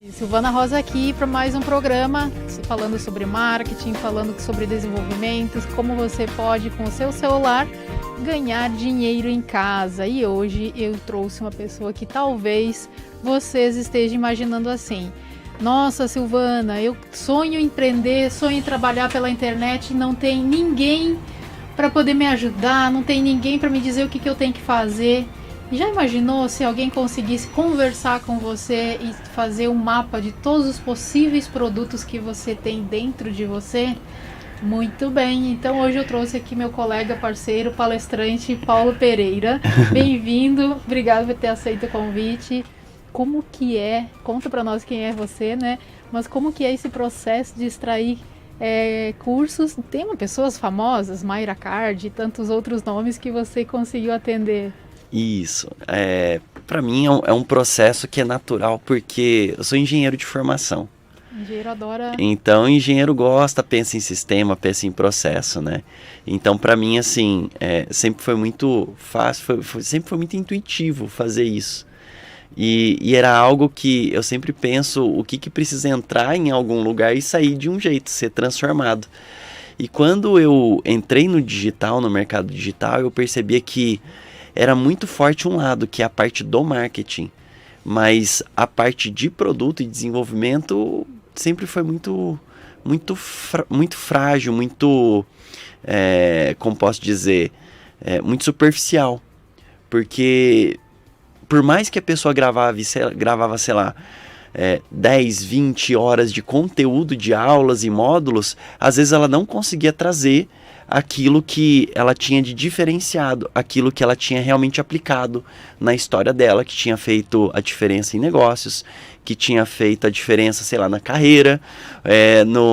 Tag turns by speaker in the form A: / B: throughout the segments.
A: Silvana Rosa aqui para mais um programa falando sobre marketing, falando sobre desenvolvimento, como você pode com o seu celular ganhar dinheiro em casa. E hoje eu trouxe uma pessoa que talvez vocês estejam imaginando assim: nossa, Silvana, eu sonho em empreender, sonho em trabalhar pela internet, não tem ninguém para poder me ajudar, não tem ninguém para me dizer o que eu tenho que fazer. Já imaginou se alguém conseguisse conversar com você e fazer um mapa de todos os possíveis produtos que você tem dentro de você? Muito bem, então hoje eu trouxe aqui meu colega, parceiro, palestrante Paulo Pereira. Bem-vindo, obrigado por ter aceito o convite. Como que é, conta para nós quem é você, né? Mas como que é esse processo de extrair cursos? Tem pessoas famosas, Mayra Card e tantos outros nomes que você conseguiu atender.
B: Isso, para mim é um processo que é natural, porque eu sou engenheiro de formação.
A: Engenheiro adora.
B: Então, engenheiro gosta, pensa em sistema, pensa em processo, né? Então, para mim, assim, sempre foi muito fácil, sempre foi muito intuitivo fazer isso. E era algo que eu sempre penso, o que precisa entrar em algum lugar e sair de um jeito, ser transformado. E quando eu entrei no digital, no mercado digital, eu percebia que era muito forte um lado, que é a parte do marketing, mas a parte de produto e desenvolvimento sempre foi muito frágil, muito, como posso dizer, muito superficial. Porque por mais que a pessoa gravava, sei lá, 10, 20 horas de conteúdo de aulas e módulos, às vezes ela não conseguia trazer aquilo que ela tinha de diferenciado, aquilo que ela tinha realmente aplicado na história dela, que tinha feito a diferença em negócios, que tinha feito a diferença, sei lá, na carreira,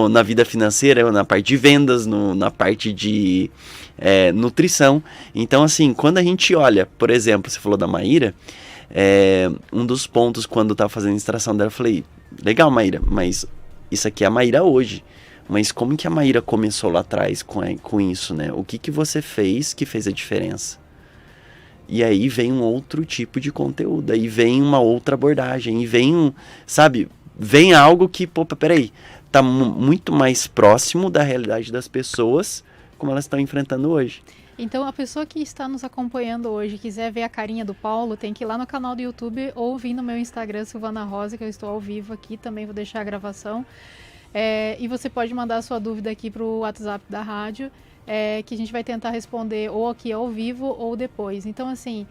B: na vida financeira, na parte de vendas, na parte de nutrição. Então, assim, quando a gente olha, por exemplo, você falou da Maíra, um dos pontos quando eu estava fazendo a extração dela, eu falei, legal, Maíra, mas isso aqui é a Maíra hoje. Mas como que a Maíra começou lá atrás com isso, né? O que você fez que fez a diferença? E aí vem um outro tipo de conteúdo, aí vem uma outra abordagem, e vem, vem algo que, peraí, tá muito mais próximo da realidade das pessoas, como elas estão enfrentando hoje.
A: Então, a pessoa que está nos acompanhando hoje, quiser ver a carinha do Paulo, tem que ir lá no canal do YouTube ou vir no meu Instagram, Silvana Rosa, que eu estou ao vivo aqui, também vou deixar a gravação. E você pode mandar a sua dúvida aqui para o WhatsApp da rádio, que a gente vai tentar responder ou aqui ao vivo ou depois. Então, assim,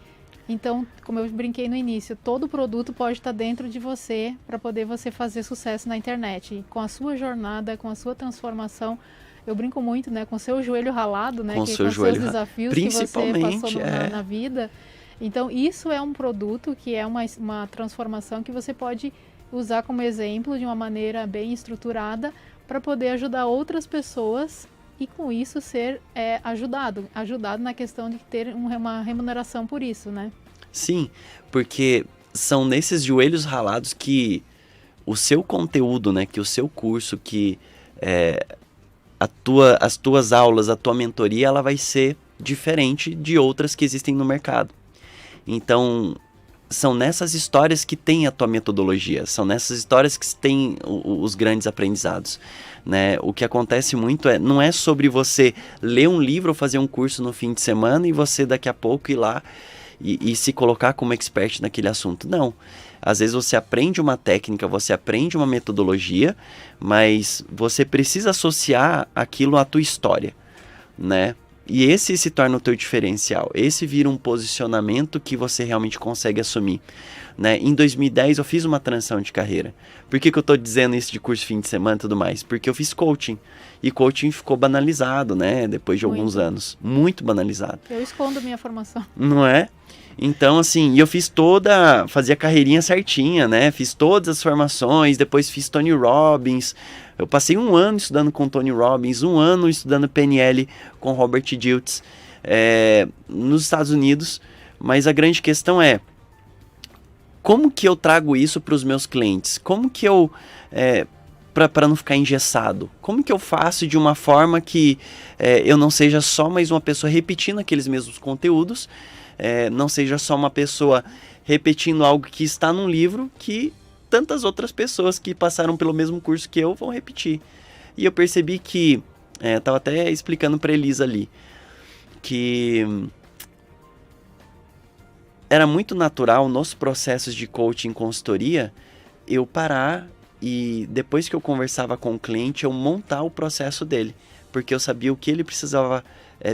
A: como eu brinquei no início, todo produto pode estar dentro de você para poder você fazer sucesso na internet. Com a sua jornada, com a sua transformação, eu brinco muito, né, com o seu joelho ralado, né, com seus desafios que você passou na vida. Então, isso é um produto que é uma transformação que você pode usar como exemplo de uma maneira bem estruturada para poder ajudar outras pessoas e com isso ser ajudado na questão de ter uma remuneração por isso, né?
B: Sim, porque são nesses joelhos ralados que o seu conteúdo, né, que o seu curso, que as tuas aulas, a tua mentoria, ela vai ser diferente de outras que existem no mercado. Então, são nessas histórias que tem a tua metodologia, são nessas histórias que tem os grandes aprendizados, né? O que acontece muito não é sobre você ler um livro ou fazer um curso no fim de semana e você daqui a pouco ir lá e se colocar como expert naquele assunto. Não. Às vezes você aprende uma técnica, você aprende uma metodologia, mas você precisa associar aquilo à tua história, né? E esse se torna o teu diferencial, esse vira um posicionamento que você realmente consegue assumir, né? Em 2010 eu fiz uma transição de carreira. Por que eu estou dizendo isso de curso fim de semana e tudo mais? Porque eu fiz coaching, e coaching ficou banalizado, né? Depois de alguns anos, muito banalizado.
A: Eu escondo minha formação.
B: Não é? Então, assim, eu fazia carreirinha certinha, né? Fiz todas as formações, depois fiz Tony Robbins. Eu passei 1 ano estudando com Tony Robbins, 1 ano estudando PNL com Robert Dilts nos Estados Unidos. Mas a grande questão é, como que eu trago isso para os meus clientes? Como que eu, para não ficar engessado, como que eu faço de uma forma que eu não seja só mais uma pessoa repetindo aqueles mesmos conteúdos, não seja só uma pessoa repetindo algo que está num livro que tantas outras pessoas que passaram pelo mesmo curso que eu vão repetir. E eu percebi que, tava até explicando para Elisa ali, que era muito natural nos processos de coaching e consultoria eu parar e depois que eu conversava com o cliente eu montar o processo dele, porque eu sabia o que ele precisava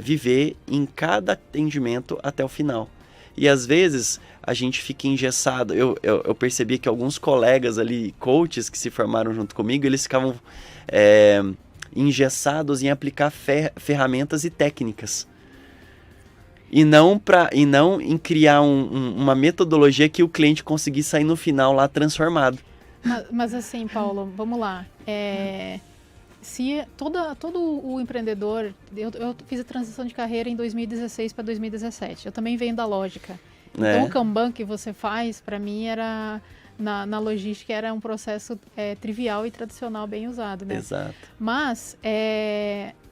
B: viver em cada atendimento até o final. E às vezes a gente fica engessado. Eu percebi que alguns colegas ali, coaches que se formaram junto comigo, eles ficavam engessados em aplicar ferramentas e técnicas. E não em criar uma metodologia que o cliente conseguisse sair no final lá transformado.
A: Mas assim, Paulo, vamos lá. Se todo o empreendedor... Eu fiz a transição de carreira em 2016 para 2017. Eu também venho da lógica. Então, o Kanban que você faz, para mim, era... Na logística, era um processo trivial e tradicional bem usado, né? Exato. Mas,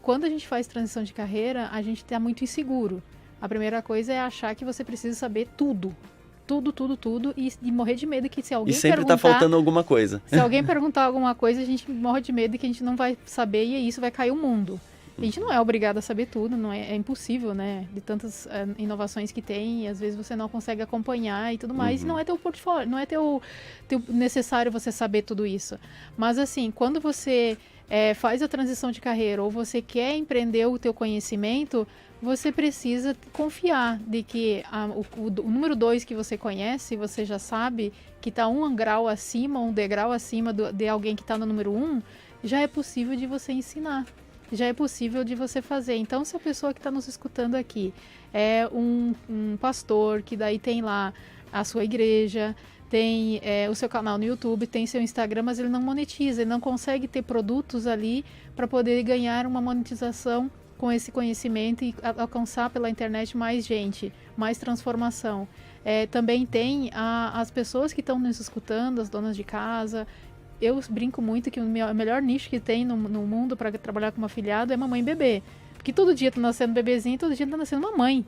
A: quando a gente faz transição de carreira, a gente está muito inseguro. A primeira coisa é achar que você precisa saber tudo. Tudo. E morrer de medo que se alguém perguntar... E sempre tá faltando alguma coisa. Se alguém perguntar alguma coisa, a gente morre de medo que a gente não vai saber e isso vai cair o mundo. A gente não é obrigado a saber tudo, não é impossível, né? De tantas inovações que tem, e às vezes você não consegue acompanhar e tudo mais. E não é teu portfólio, não é teu necessário você saber tudo isso. Mas assim, quando você faz a transição de carreira ou você quer empreender o teu conhecimento, você precisa confiar de que o número 2 que você conhece, você já sabe que está um degrau acima de alguém que está no número 1, já é possível de você ensinar. Já é possível de você fazer. Então, se a pessoa que está nos escutando aqui é um pastor, que daí tem lá a sua igreja, tem o seu canal no YouTube, tem seu Instagram, mas ele não monetiza, ele não consegue ter produtos ali para poder ganhar uma monetização com esse conhecimento e alcançar pela internet mais gente, mais transformação. Também tem as pessoas que estão nos escutando, as donas de casa. Eu brinco muito que o melhor nicho que tem no mundo para trabalhar como afiliado é mamãe e bebê. Porque todo dia tá nascendo bebezinho, todo dia tá nascendo mamãe,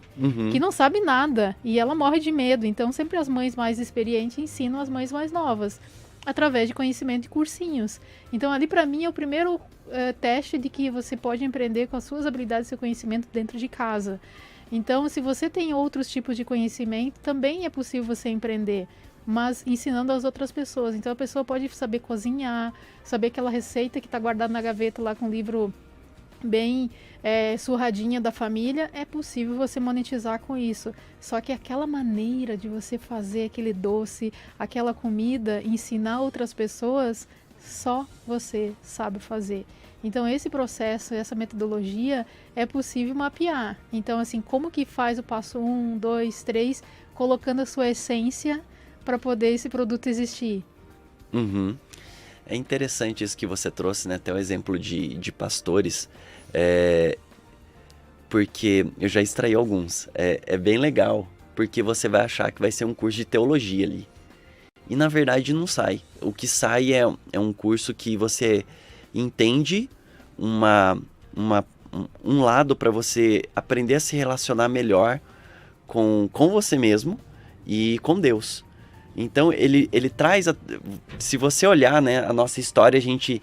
A: que não sabe nada. E ela morre de medo. Então, sempre as mães mais experientes ensinam as mães mais novas, através de conhecimento de cursinhos. Então, ali para mim é o primeiro teste de que você pode empreender com as suas habilidades e seu conhecimento dentro de casa. Então, se você tem outros tipos de conhecimento, também é possível você empreender, mas ensinando às outras pessoas. Então a pessoa pode saber cozinhar, saber aquela receita que está guardada na gaveta lá com um livro bem surradinha da família, é possível você monetizar com isso. Só que aquela maneira de você fazer aquele doce, aquela comida, ensinar outras pessoas, só você sabe fazer. Então esse processo, essa metodologia é possível mapear. Então assim, como que faz o passo 1, 2, 3, colocando a sua essência para poder esse produto existir.
B: É interessante isso que você trouxe, né? Até o exemplo de pastores, porque eu já extraí alguns. É bem legal, porque você vai achar que vai ser um curso de teologia ali. E na verdade não sai. O que sai é um curso que você entende um lado para você aprender a se relacionar melhor com você mesmo e com Deus. Então ele traz, se você olhar, né, a nossa história, a gente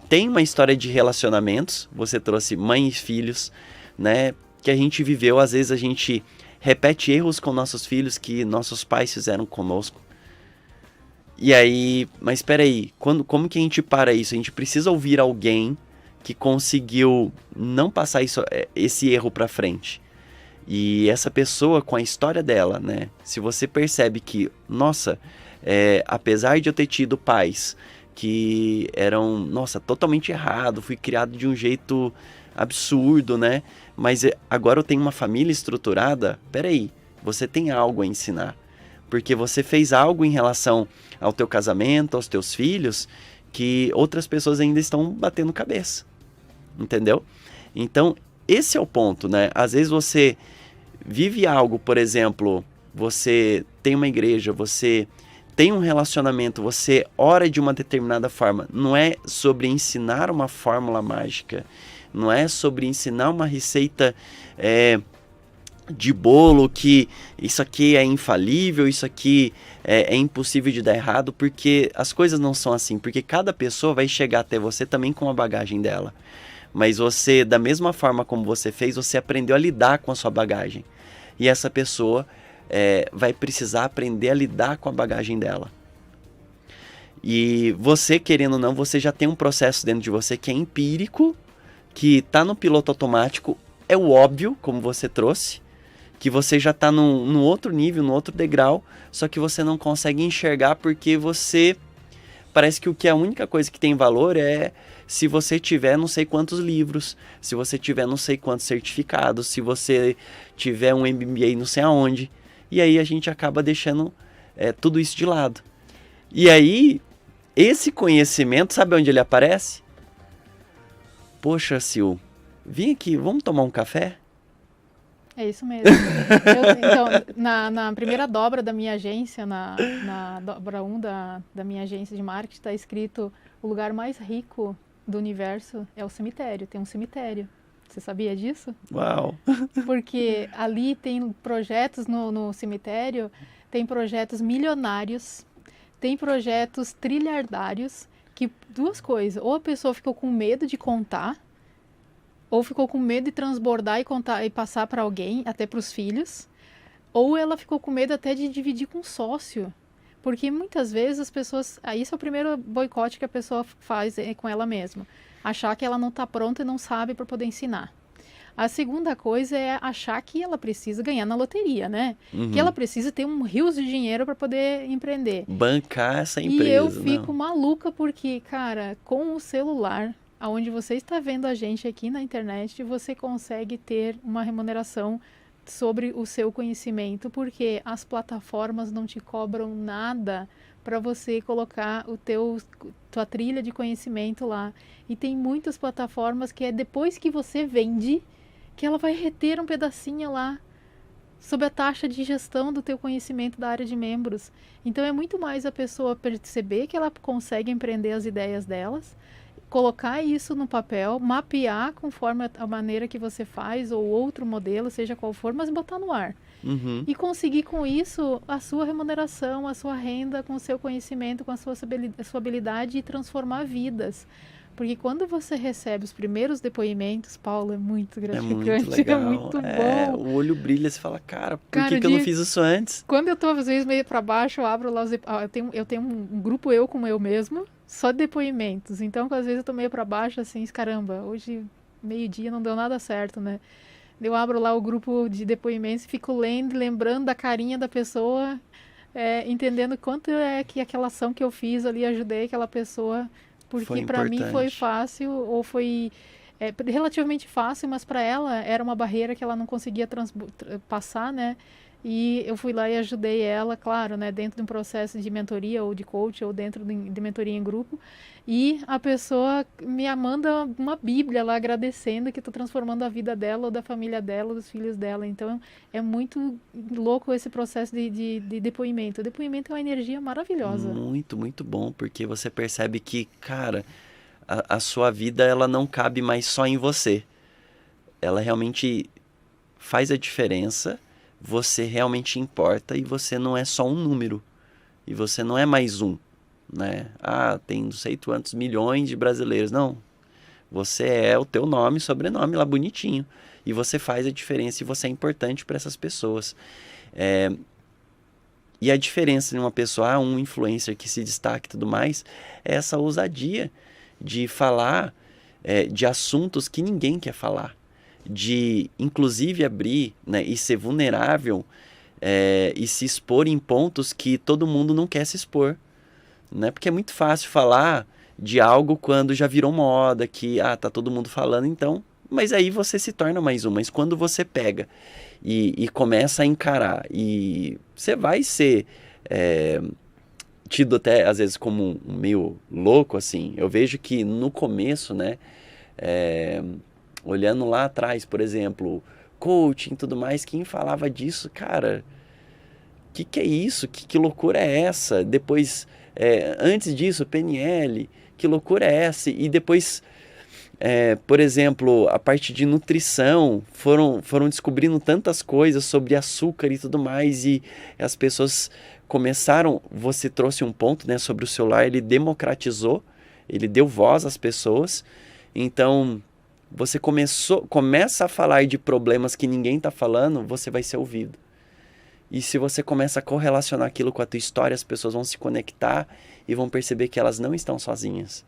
B: tem uma história de relacionamentos. Você trouxe mãe e filhos, né, que a gente viveu. Às vezes a gente repete erros com nossos filhos que nossos pais fizeram conosco. E aí, mas espera aí, como que a gente para isso? A gente precisa ouvir alguém que conseguiu não passar esse erro para frente. E essa pessoa, com a história dela, né? Se você percebe que, nossa, apesar de eu ter tido pais que eram, nossa, totalmente errado, fui criado de um jeito absurdo, né? Mas agora eu tenho uma família estruturada, peraí, você tem algo a ensinar. Porque você fez algo em relação ao teu casamento, aos teus filhos, que outras pessoas ainda estão batendo cabeça. Entendeu? Então, esse é o ponto, né? Às vezes você vive algo, por exemplo, você tem uma igreja, você tem um relacionamento, você ora de uma determinada forma. Não é sobre ensinar uma fórmula mágica, não é sobre ensinar uma receita de bolo, que isso aqui é infalível, isso aqui é impossível de dar errado, porque as coisas não são assim, porque cada pessoa vai chegar até você também com a bagagem dela. Mas você, da mesma forma como você fez, você aprendeu a lidar com a sua bagagem. E essa pessoa vai precisar aprender a lidar com a bagagem dela. E você, querendo ou não, você já tem um processo dentro de você que é empírico, que está no piloto automático, é o óbvio, como você trouxe, que você já está num outro nível, num outro degrau, só que você não consegue enxergar porque você... Parece que a única coisa que tem valor é se você tiver não sei quantos livros, se você tiver não sei quantos certificados, se você tiver um MBA não sei aonde. E aí a gente acaba deixando tudo isso de lado. E aí, esse conhecimento, sabe onde ele aparece? Poxa, Sil, vem aqui, vamos tomar um café?
A: É isso mesmo. Então, na primeira dobra da minha agência, na dobra 1 da minha agência de marketing, está escrito: o lugar mais rico do universo é o cemitério. Tem um cemitério. Você sabia disso?
B: Uau!
A: Porque ali tem projetos no cemitério, tem projetos milionários, tem projetos trilhardários, que duas coisas: ou a pessoa ficou com medo de contar, ou ficou com medo de transbordar e contar e passar para alguém, até para os filhos, ou ela ficou com medo até de dividir com um sócio. Porque muitas vezes as pessoas... Isso é o primeiro boicote que a pessoa faz com ela mesma. Achar que ela não está pronta e não sabe para poder ensinar. A segunda coisa é achar que ela precisa ganhar na loteria, né?
B: Uhum.
A: Que ela precisa ter um rios de dinheiro para poder empreender.
B: Bancar essa empresa.
A: E eu fico maluca porque, cara, com o celular... Onde você está vendo a gente aqui na internet, você consegue ter uma remuneração sobre o seu conhecimento, porque as plataformas não te cobram nada para você colocar tua trilha de conhecimento lá. E tem muitas plataformas que é depois que você vende, que ela vai reter um pedacinho lá sob a taxa de gestão do teu conhecimento da área de membros. Então é muito mais a pessoa perceber que ela consegue empreender as ideias delas, colocar isso no papel, mapear conforme a maneira que você faz ou outro modelo, seja qual for, mas botar no ar.
B: Uhum.
A: E conseguir com isso a sua remuneração, a sua renda, com o seu conhecimento, com a sua habilidade e transformar vidas. Porque quando você recebe os primeiros depoimentos, Paulo, é muito gratificante,
B: muito legal.
A: É muito bom.
B: O olho brilha, você fala, cara, por que eu não fiz isso antes?
A: Quando eu tô, às vezes, meio para baixo, eu abro lá eu tenho um grupo eu com eu mesmo, só de depoimentos. Então, às vezes eu tô meio para baixo, assim, caramba, hoje, meio-dia, não deu nada certo, né? Eu abro lá o grupo de depoimentos e fico lendo, lembrando da carinha da pessoa, entendendo quanto é que aquela ação que eu fiz ali, ajudei aquela pessoa... Porque para mim foi fácil, ou foi relativamente fácil, mas para ela era uma barreira que ela não conseguia passar, né? E eu fui lá e ajudei ela, claro, né? Dentro de um processo de mentoria ou de coach, ou dentro de mentoria em grupo. E a pessoa me manda uma bíblia lá agradecendo que estou transformando a vida dela, ou da família dela, ou dos filhos dela. Então é muito louco esse processo de depoimento. O depoimento é uma energia maravilhosa.
B: Muito, muito bom, porque você percebe que, cara, a sua vida ela não cabe mais só em você. Ela realmente faz a diferença, você realmente importa e você não é só um número. E você não é mais um. Né? Tem não sei quantos milhões de brasileiros. Não, você é o teu nome, sobrenome lá bonitinho, e você faz a diferença e você é importante para essas pessoas. E a diferença de uma pessoa, um influencer que se destaca e tudo mais, é essa ousadia de falar de assuntos que ninguém quer falar, de inclusive abrir, né, e ser vulnerável, e se expor em pontos que todo mundo não quer se expor. Né? Porque é muito fácil falar de algo quando já virou moda, que tá todo mundo falando, então... Mas aí você se torna mais um. Mas quando você pega e começa a encarar, e você vai ser tido até, às vezes, como um meio louco, assim. Eu vejo que no começo, né, olhando lá atrás, por exemplo, coaching e tudo mais, quem falava disso, cara, que é isso? Que loucura é essa? Depois... antes disso, PNL, que loucura é essa? E depois Por exemplo, a parte de nutrição, foram descobrindo tantas coisas sobre açúcar e tudo mais, e as pessoas começaram, você trouxe um ponto, né, sobre o celular, ele democratizou, ele deu voz às pessoas, então você começa a falar de problemas que ninguém está falando, você vai ser ouvido. E se você começa a correlacionar aquilo com a tua história, as pessoas vão se conectar e vão perceber que elas não estão sozinhas.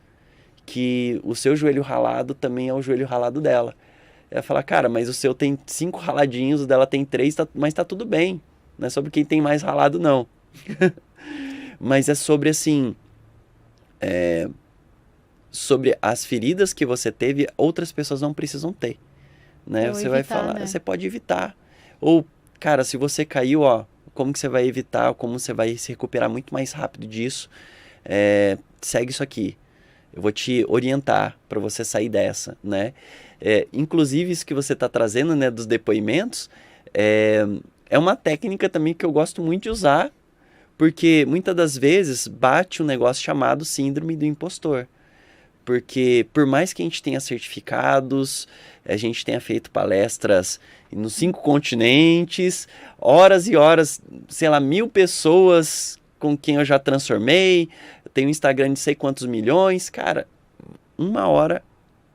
B: Que o seu joelho ralado também é o joelho ralado dela. Ela fala, cara, mas o seu tem 5 raladinhos, o dela tem 3, mas tá tudo bem. Não é sobre quem tem mais ralado, não. Mas é sobre, assim, sobre as feridas que você teve, outras pessoas não precisam ter. Né? Você vai falar, né? Você pode evitar. Ou, cara, se você caiu, ó, como que você vai evitar, como você vai se recuperar muito mais rápido disso? Segue isso aqui. Eu vou te orientar para você sair dessa, né? Inclusive, isso que você está trazendo, né, dos depoimentos, é uma técnica também que eu gosto muito de usar, porque muitas das vezes bate um negócio chamado síndrome do impostor. Porque por mais que a gente tenha certificados, a gente tenha feito palestras nos 5 continentes, horas e horas, sei lá, 1000 pessoas com quem eu já transformei, eu tenho um Instagram de sei quantos milhões, cara, uma hora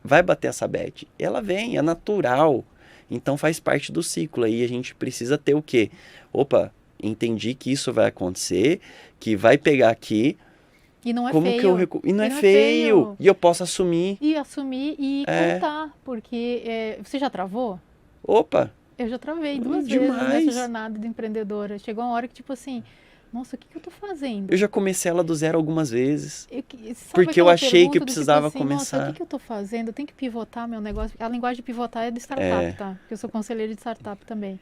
B: vai bater essa bad. Ela vem, é natural, então faz parte do ciclo. Aí a gente precisa ter o quê? Opa, entendi que isso vai acontecer, que vai pegar aqui.
A: E não é
B: como
A: feio.
B: E não é feio. E eu posso assumir.
A: E assumir e contar, porque você já travou?
B: Opa!
A: Eu já travei 2 vezes nessa jornada de empreendedora. Chegou uma hora que, tipo assim, nossa, o que eu tô fazendo?
B: Eu já comecei ela do zero algumas vezes. Porque eu achei que eu precisava
A: tipo assim,
B: começar.
A: Nossa, o que eu tô fazendo? Eu tenho que pivotar meu negócio. A linguagem de pivotar é de startup, tá? Porque eu sou conselheira de startup também.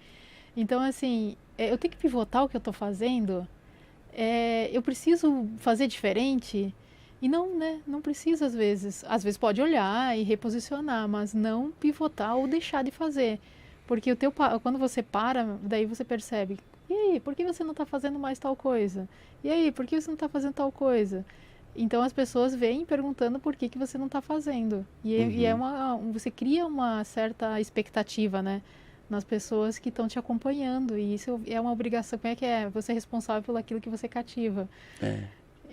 A: Então, assim, eu tenho que pivotar o que eu tô fazendo. Eu preciso fazer diferente. E não, né? Não precisa às vezes. Às vezes pode olhar e reposicionar, mas não pivotar ou deixar de fazer. Porque quando você para, daí você percebe, e aí, por que você não está fazendo mais tal coisa? E aí, por que você não está fazendo tal coisa? Então as pessoas vêm perguntando por que você não está fazendo. E você cria uma certa expectativa, né? Nas pessoas que estão te acompanhando. E isso é uma obrigação. Como é que é? Você é responsável por aquilo que você cativa.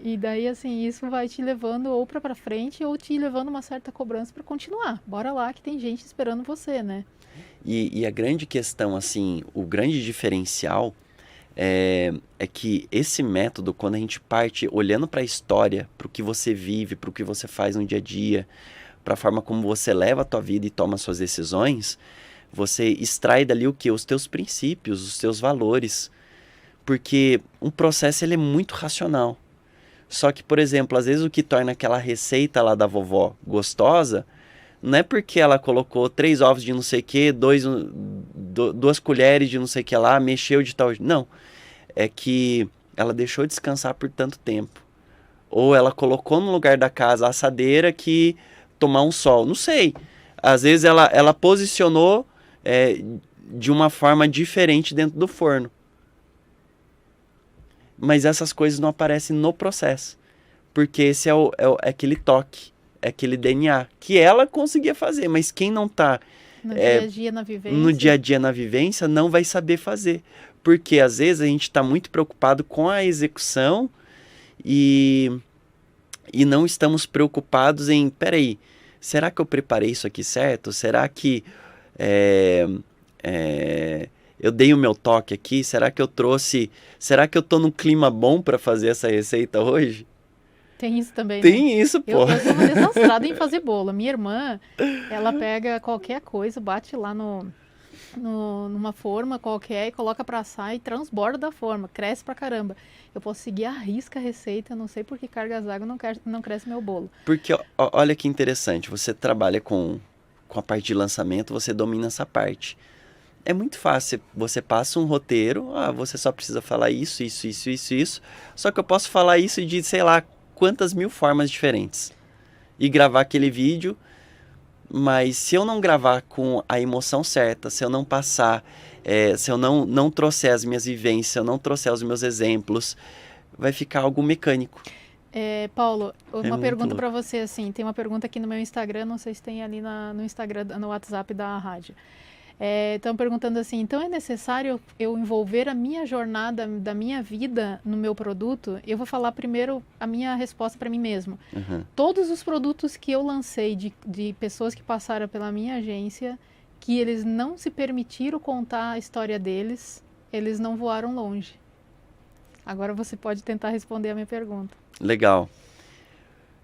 A: E daí, assim, isso vai te levando ou para frente ou te levando uma certa cobrança para continuar. Bora lá que tem gente esperando você, né?
B: E a grande questão, assim, o grande diferencial é que esse método, quando a gente parte olhando para a história, para o que você vive, para o que você faz no dia a dia, para a forma como você leva a tua vida e toma suas decisões, você extrai dali o quê? Os teus princípios, os teus valores. Porque um processo ele é muito racional. Só que, por exemplo, às vezes o que torna aquela receita lá da vovó gostosa, não é porque ela colocou 3 ovos de não sei o que, 2 colheres de não sei o que lá, mexeu de tal... Não, é que ela deixou descansar por tanto tempo. Ou ela colocou no lugar da casa a assadeira que tomar um sol. Não sei. Às vezes ela posicionou de uma forma diferente dentro do forno. Mas essas coisas não aparecem no processo. Porque esse é aquele toque, é aquele DNA que ela conseguia fazer, mas quem não está
A: no dia a dia na vivência,
B: no dia a dia na vivência não vai saber fazer. Porque às vezes a gente está muito preocupado com a execução e não estamos preocupados em, peraí, será que eu preparei isso aqui certo? Será que eu dei o meu toque aqui? Será que eu trouxe... Será que eu tô num clima bom para fazer essa receita hoje?
A: Tem isso também,
B: Tem
A: né?
B: isso, pô.
A: Eu sou uma desastrada em fazer bolo. Minha irmã, ela pega qualquer coisa, bate lá numa forma qualquer e coloca pra assar e transborda da forma. Cresce pra caramba. Eu posso seguir a risca a receita, eu não sei por que cargas d'água não cresce meu bolo.
B: Porque, olha que interessante, você trabalha com a parte de lançamento, você domina essa parte. É muito fácil, você passa um roteiro, você só precisa falar isso. Só que eu posso falar isso de, sei lá, quantas 1000 formas diferentes. E gravar aquele vídeo, mas se eu não gravar com a emoção certa, se eu não passar, se eu não trouxer as minhas vivências, se eu não trouxer os meus exemplos, vai ficar algo mecânico.
A: Paulo,
B: É
A: uma
B: muito
A: pergunta para
B: louco.
A: você, assim, tem uma pergunta aqui no meu Instagram, não sei se tem ali no Instagram, no WhatsApp da rádio. Estão perguntando assim, então é necessário eu envolver a minha jornada da minha vida no meu produto? Eu vou falar primeiro a minha resposta para mim mesmo.
B: Aham.
A: Todos os produtos que eu lancei de pessoas que passaram pela minha agência, que eles não se permitiram contar a história deles, eles não voaram longe. Agora você pode tentar responder a minha pergunta.
B: Legal.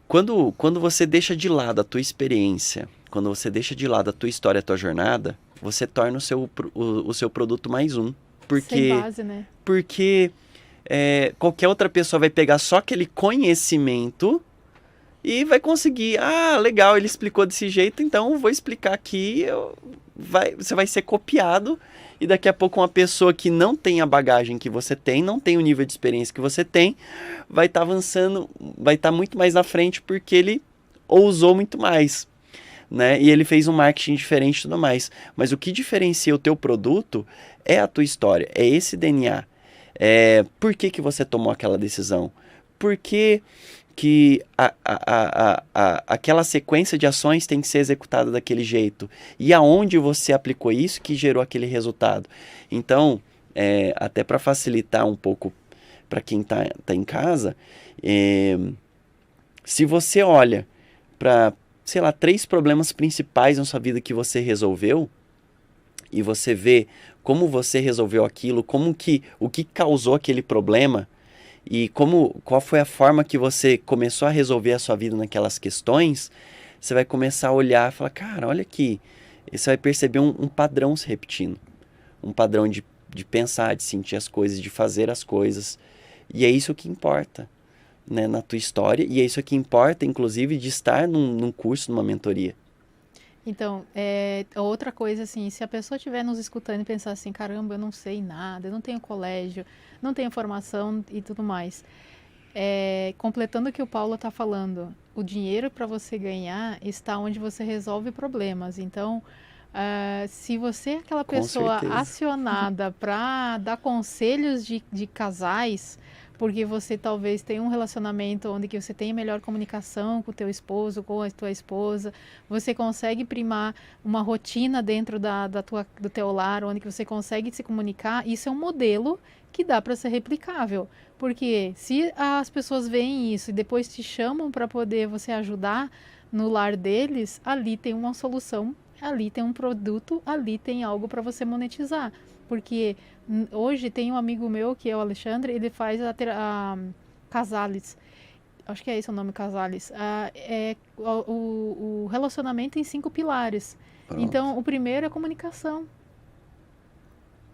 B: Quando você deixa de lado a tua experiência, quando você deixa de lado a tua história, a tua jornada, você torna o seu produto mais um.
A: Sem
B: Porque,
A: base, né?
B: porque qualquer outra pessoa vai pegar só aquele conhecimento e vai conseguir. Ah, legal, ele explicou desse jeito, então eu vou explicar aqui. Você vai ser copiado. E daqui a pouco uma pessoa que não tem a bagagem que você tem, não tem o nível de experiência que você tem, vai estar avançando, vai estar muito mais na frente porque ele ousou muito mais, né? E ele fez um marketing diferente e tudo mais. Mas o que diferencia o teu produto é a tua história, é esse DNA. Por que você tomou aquela decisão? Por que aquela sequência de ações tem que ser executada daquele jeito? E aonde você aplicou isso que gerou aquele resultado? Então, até para facilitar um pouco para quem tá em casa, se você olha para, sei lá, 3 problemas principais na sua vida que você resolveu, e você vê como você resolveu aquilo, o que causou aquele problema, e qual foi a forma que você começou a resolver a sua vida naquelas questões, você vai começar a olhar e falar, cara, olha aqui, e você vai perceber um padrão se repetindo, um padrão de pensar, de sentir as coisas, de fazer as coisas, e é isso que importa, né, na tua história, e é isso que importa, inclusive, de estar num curso, numa mentoria.
A: Então, outra coisa assim, se a pessoa estiver nos escutando e pensar assim, caramba, eu não sei nada, eu não tenho colégio, não tenho formação e tudo mais. Completando o que o Paulo está falando, o dinheiro para você ganhar está onde você resolve problemas. Então, se você é aquela
B: Com
A: pessoa
B: certeza.
A: acionada para dar conselhos de casais, porque você talvez tenha um relacionamento onde que você tem melhor comunicação com o teu esposo, com a tua esposa, você consegue primar uma rotina dentro do teu lar, onde que você consegue se comunicar, isso é um modelo que dá para ser replicável. Porque se as pessoas veem isso e depois te chamam para poder você ajudar no lar deles, ali tem uma solução, ali tem um produto, ali tem algo para você monetizar. Porque hoje tem um amigo meu, que é o Alexandre, ele faz a Casales. Acho que é esse o nome, Casales. O relacionamento em 5 pilares.
B: Pronto.
A: Então, o primeiro é a comunicação.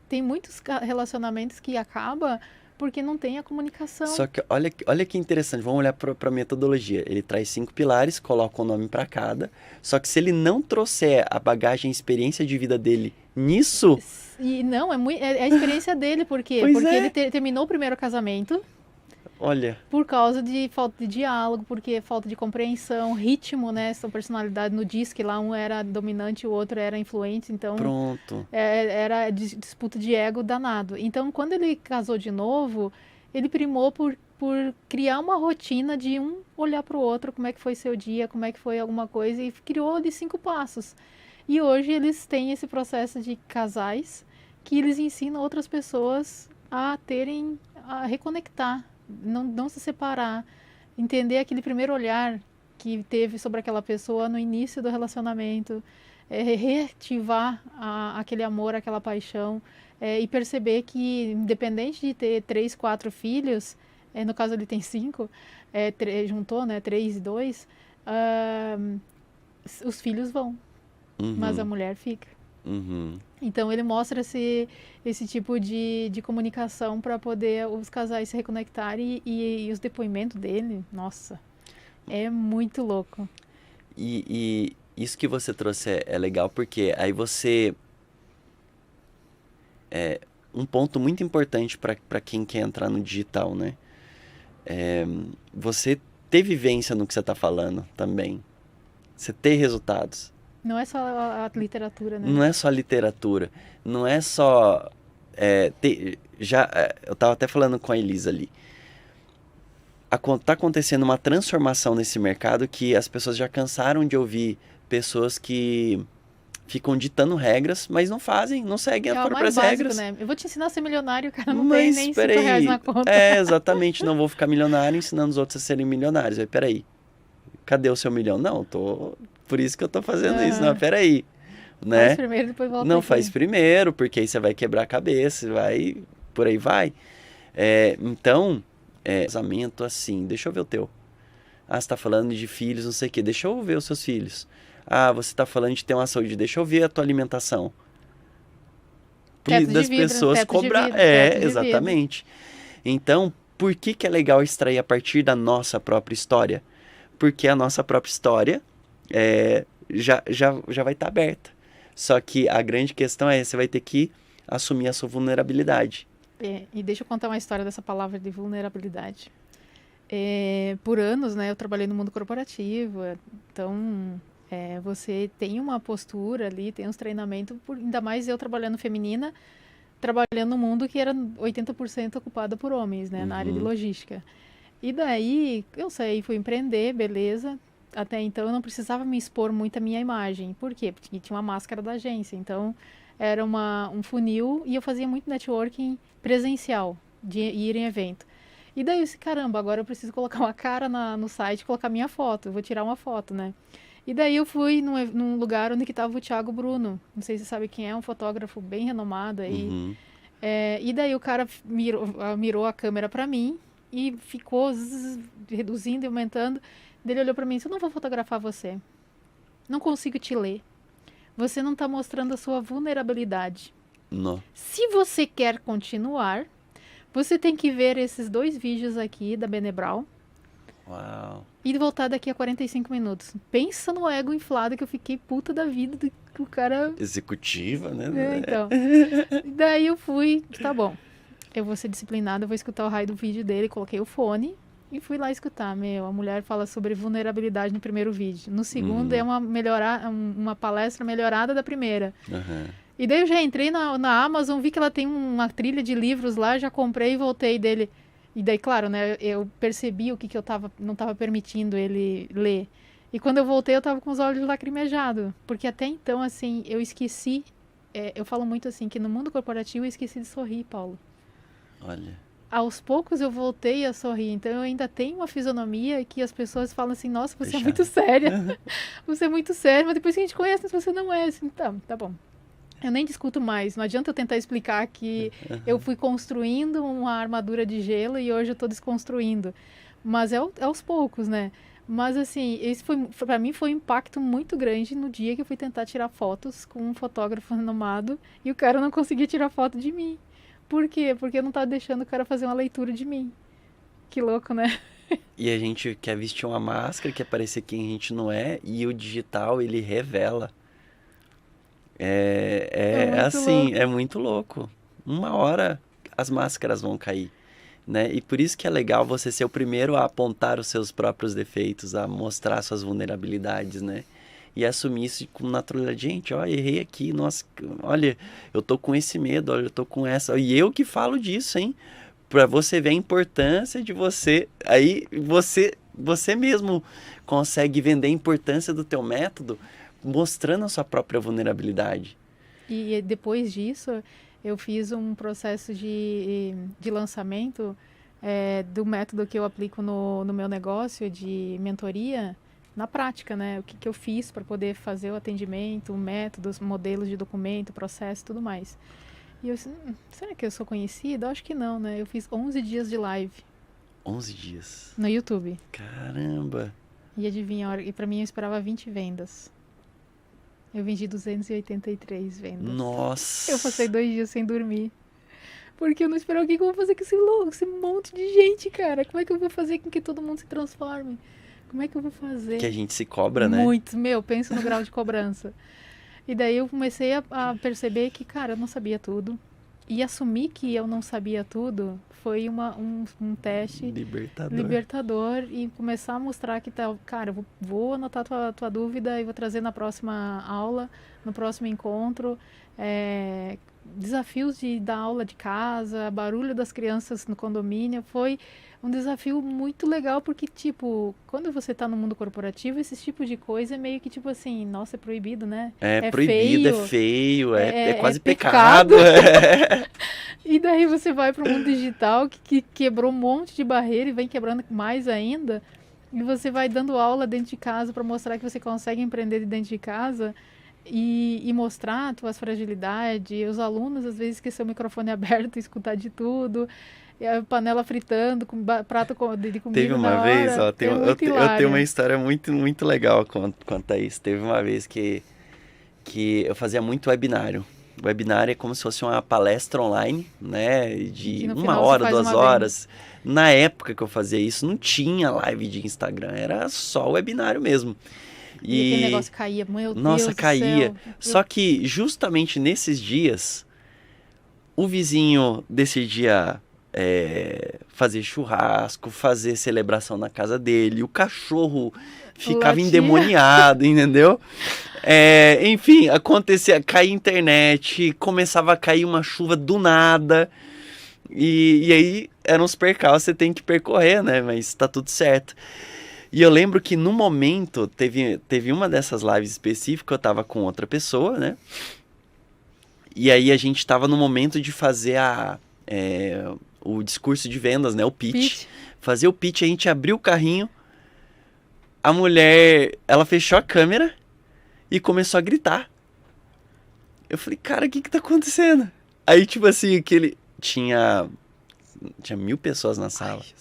A: Tem muitos relacionamentos que acabam porque não tem a comunicação.
B: Só que olha que interessante, vamos olhar para a metodologia. Ele traz 5 pilares, coloca um nome para cada. Só que se ele não trouxer a bagagem, a experiência de vida dele nisso,
A: E não, é a experiência dele, por quê?
B: pois
A: Porque ele
B: é.
A: terminou o primeiro casamento
B: Olha,
A: por causa de falta de diálogo, porque falta de compreensão, ritmo, né? Sua personalidade no disque lá, um era dominante, o outro era influente, então
B: pronto.
A: era disputa de ego danado. Então, quando ele casou de novo, ele primou por criar uma rotina de um olhar para o outro, como é que foi seu dia, como é que foi alguma coisa, e criou de 5 passos. E hoje eles têm esse processo de casais que eles ensinam outras pessoas a reconectar, não se separar, entender aquele primeiro olhar que teve sobre aquela pessoa no início do relacionamento, reativar aquele amor, aquela paixão, e perceber que, independente de ter 3, 4 filhos, no caso ele tem 5, juntou, né, 3 e 2, os filhos vão, mas a
B: Uhum,
A: mulher fica.
B: uhum.
A: Então ele mostra esse tipo de comunicação para poder os casais se reconectarem e os depoimentos dele, nossa, é muito louco.
B: E isso que você trouxe é legal porque aí você. Um ponto muito importante para quem quer entrar no digital, né? Você ter vivência no que você está falando também. Você ter resultados.
A: Não é só a literatura, né?
B: Não é só literatura. Não é só. Eu estava até falando com a Elisa ali. tá acontecendo uma transformação nesse mercado que as pessoas já cansaram de ouvir pessoas que ficam ditando regras, mas não fazem, não seguem as
A: É o mais
B: próprias
A: básico,
B: regras.
A: né? Eu vou te ensinar a ser milionário, cara, não tem
B: Mas
A: nem
B: peraí,
A: R$ 5 na conta.
B: exatamente, não vou ficar milionário ensinando os outros a serem milionários. Aí, peraí, cadê o seu milhão? Não, por isso que eu tô fazendo isso. Não, peraí, né?
A: Faz primeiro, depois volta
B: Não
A: aqui.
B: faz primeiro, porque aí você vai quebrar a cabeça, por aí vai. Então, casamento assim, deixa eu ver o teu. Ah, você tá falando de filhos, não sei o quê, deixa eu ver os seus filhos. Ah, você tá falando de ter uma saúde, deixa eu ver a tua alimentação.
A: Teto
B: Das
A: de vidro,
B: pessoas
A: teto de
B: cobrar.
A: vidro, teto de
B: Exatamente. Então, por que é legal extrair a partir da nossa própria história? Porque a nossa própria história já vai estar aberta. Só que a grande questão você vai ter que assumir a sua vulnerabilidade.
A: E deixa eu contar uma história dessa palavra de vulnerabilidade. Por anos, né, eu trabalhei no mundo corporativo, então você tem uma postura ali, tem uns treinamentos, ainda mais eu trabalhando feminina, trabalhando num mundo que era 80% ocupado por homens, né, na área de logística. E daí, eu saí, fui empreender, beleza. Até então eu não precisava me expor muito à minha imagem. Por quê? Porque tinha uma máscara da agência. Então, era um funil e eu fazia muito networking presencial, de ir em evento. E daí eu disse, caramba, agora eu preciso colocar uma cara no site, colocar minha foto. Eu vou tirar uma foto, né? E daí eu fui num lugar onde estava o Thiago Bruno. Não sei se você sabe quem é, um fotógrafo bem renomado aí. E daí o cara mirou a câmera para mim e ficou reduzindo e aumentando. Daí ele olhou para mim e disse, eu não vou fotografar você. Não consigo te ler. Você não está mostrando a sua vulnerabilidade.
B: Não.
A: Se você quer continuar, você tem que ver esses 2 vídeos aqui da Benebral.
B: Uau.
A: E voltar daqui a 45 minutos. Pensa no ego inflado que eu fiquei puta da vida do cara...
B: Executiva, né?
A: Então. Daí eu fui, tá bom. Eu vou ser disciplinada, eu vou escutar o raio do vídeo dele, coloquei o fone e fui lá escutar. A mulher fala sobre vulnerabilidade no primeiro vídeo. No segundo é uma palestra melhorada da primeira. E daí eu já entrei na Amazon, vi que ela tem uma trilha de livros lá, já comprei e voltei dele. E daí, claro, né, eu percebi o que eu não estava permitindo ele ler. E quando eu voltei, eu estava com os olhos lacrimejados. Porque até então, assim, eu esqueci... eu falo muito assim, que no mundo corporativo eu esqueci de sorrir, Paulo.
B: Olha.
A: Aos poucos eu voltei a sorrir. Então eu ainda tenho uma fisionomia que as pessoas falam assim, nossa, você é muito séria. Você é muito séria, mas depois que a gente conhece, você não é assim. Tá bom. Eu nem discuto mais. Não adianta eu tentar explicar que eu fui construindo uma armadura de gelo e hoje eu estou desconstruindo. Mas é aos poucos, né? Mas assim, esse para mim foi um impacto muito grande no dia que eu fui tentar tirar fotos com um fotógrafo renomado e o cara não conseguia tirar foto de mim. Por quê? Porque eu não estava deixando o cara fazer uma leitura de mim. Que louco, né?
B: E a gente quer vestir uma máscara, quer parecer quem a gente não é, e o digital, ele revela. É muito louco. Uma hora as máscaras vão cair, né? E por isso que é legal você ser o primeiro a apontar os seus próprios defeitos, a mostrar suas vulnerabilidades, né? E assumir isso com naturalidade. Gente, ó, errei aqui, nossa, olha, eu tô com esse medo, olha, eu tô com essa... E eu que falo disso, hein? Pra você ver a importância de você... Aí você mesmo consegue vender a importância do teu método mostrando a sua própria vulnerabilidade.
A: E depois disso, eu fiz um processo de lançamento do método que eu aplico no meu negócio de mentoria, na prática, né? O que eu fiz para poder fazer o atendimento, métodos, modelos de documento, processo e tudo mais. E eu disse, será que eu sou conhecida? Acho que não, né? Eu fiz 11 dias de live.
B: 11 dias?
A: No YouTube.
B: Caramba!
A: E adivinha, e para mim eu esperava 20 vendas. Eu vendi 283 vendas.
B: Nossa!
A: Eu passei 2 dias sem dormir. Porque eu não esperava o que eu vou fazer com esse monte de gente, cara. Como é que eu vou fazer com que todo mundo se transforme? Como é que eu vou fazer?
B: Que a gente se cobra, né?
A: Muito, penso no grau de cobrança. E daí eu comecei a perceber que, cara, eu não sabia tudo. E assumir que eu não sabia tudo foi um teste libertador e começar a mostrar que, cara, eu vou anotar tua dúvida e vou trazer na próxima aula, no próximo encontro. desafios de dar aula de casa, barulho das crianças no condomínio, foi um desafio muito legal, porque, tipo, quando você tá no mundo corporativo, esse tipo de coisa é meio que, tipo assim, nossa, é proibido, né?
B: É proibido, é feio, é quase
A: pecado.
B: pecado. É.
A: E daí você vai para o mundo digital, que quebrou um monte de barreira e vem quebrando mais ainda, e você vai dando aula dentro de casa para mostrar que você consegue empreender dentro de casa e mostrar suas fragilidades. Os alunos, às vezes, esquecer o microfone aberto, escutar de tudo, e a panela fritando, com prato de comida
B: Teve uma
A: na
B: vez,
A: hora.
B: ó, eu tenho uma história muito, muito legal quanto a isso. Teve uma vez que eu fazia muito webinário. Webinário é como se fosse uma palestra online, né? De 1 hora, 2 horas. Na época que eu fazia isso, não tinha live de Instagram, era só webinário mesmo.
A: E aquele negócio caía, meu Deus
B: Nossa,
A: do
B: caía.
A: céu.
B: Só que justamente nesses dias, o vizinho decidia fazer churrasco, fazer celebração na casa dele, o cachorro ficava
A: Latia.
B: endemoniado, entendeu? Enfim, acontecia, caía internet, começava a cair uma chuva do nada, e aí eram uns percalços, você tem que percorrer, né? Mas tá tudo certo. E eu lembro que no momento, teve uma dessas lives específicas, eu tava com outra pessoa, né? E aí a gente tava no momento de fazer o discurso de vendas, né? O pitch. Fazer o pitch, a gente abriu o carrinho, a mulher, ela fechou a câmera e começou a gritar. Eu falei, cara, o que tá acontecendo? Aí, tipo assim, tinha 1.000 pessoas na sala.
A: Ai,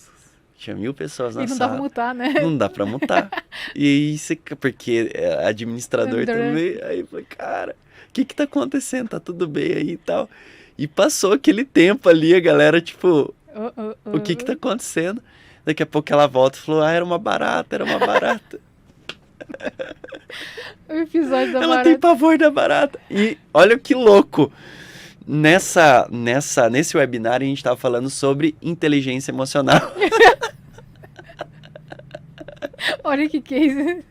B: Tinha 1.000 pessoas na
A: e não
B: sala.
A: dá pra mutar, né?
B: Não dá pra mutar. E aí, porque é administrador também. Aí eu falei, cara, o que tá acontecendo? Tá tudo bem aí e tal. E passou aquele tempo ali, a galera, tipo, o que tá acontecendo? Daqui a pouco ela volta e falou, era uma barata, era uma barata.
A: O episódio da
B: Ela
A: barata.
B: tem pavor da barata. E olha que louco. Nesse webinar a gente tava falando sobre inteligência emocional.
A: Olha que case.